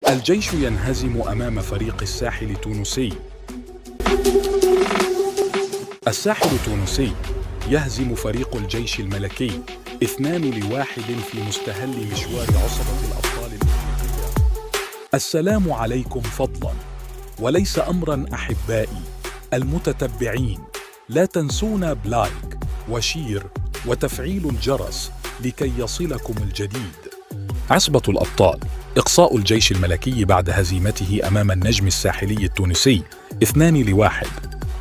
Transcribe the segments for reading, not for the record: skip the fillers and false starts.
الجيش ينهزم أمام فريق الساحل التونسي. الساحل التونسي يهزم فريق الجيش الملكي 2-1 في مستهل مشوار عصبة الأبطال الأفريقية. السلام عليكم فضلاً، وليس أمراً أحبائي المتتبعين. لا تنسونا بلايك وشير وتفعيل الجرس لكي يصلكم الجديد. عصبة الأبطال: إقصاء الجيش الملكي بعد هزيمته أمام النجم الساحلي التونسي 2-1.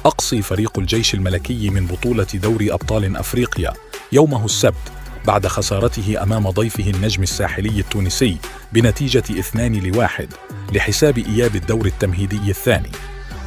أقصي فريق الجيش الملكي من بطولة دوري أبطال أفريقيا يومه السبت بعد خسارته أمام ضيفه النجم الساحلي التونسي بنتيجة 2-1 لحساب إياب الدور التمهيدي الثاني.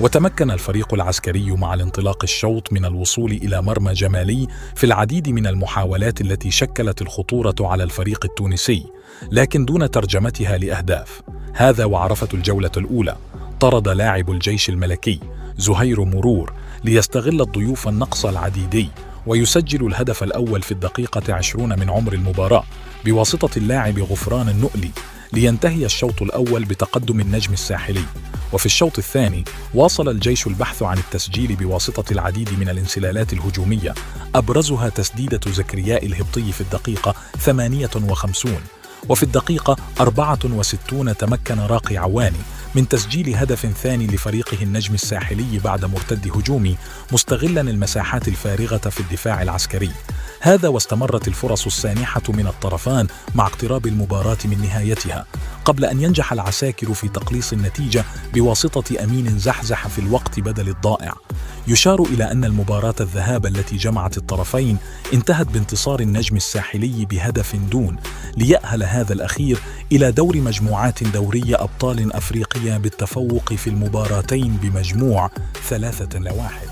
وتمكن الفريق العسكري مع الانطلاق الشوط من الوصول إلى مرمى جمالي في العديد من المحاولات التي شكلت الخطورة على الفريق التونسي، لكن دون ترجمتها لأهداف. هذا وعرفة الجولة الأولى طرد لاعب الجيش الملكي زهير مرور ليستغل الضيوف النقص العديدي ويسجل الهدف الأول في الدقيقة 20 من عمر المباراة بواسطة اللاعب غفران النؤلي، لينتهي الشوط الأول بتقدم النجم الساحلي. وفي الشوط الثاني واصل الجيش البحث عن التسجيل بواسطة العديد من الانسلالات الهجومية، أبرزها تسديدة زكرياء الهبطي في الدقيقة 58. وفي الدقيقة 64 تمكن راقي عواني من تسجيل هدف ثاني لفريقه النجم الساحلي بعد مرتد هجومي، مستغلا المساحات الفارغة في الدفاع العسكري. هذا واستمرت الفرص السانحة من الطرفان مع اقتراب المباراة من نهايتها، قبل أن ينجح العساكر في تقليص النتيجة بواسطة أمين زحزح في الوقت بدل الضائع. يشار إلى أن المباراة الذهاب التي جمعت الطرفين انتهت بانتصار النجم الساحلي بهدف دون، ليأهل هذا الأخير إلى دور مجموعات دوري أبطال أفريقيا بالتفوق في المباراتين بمجموع 3-1.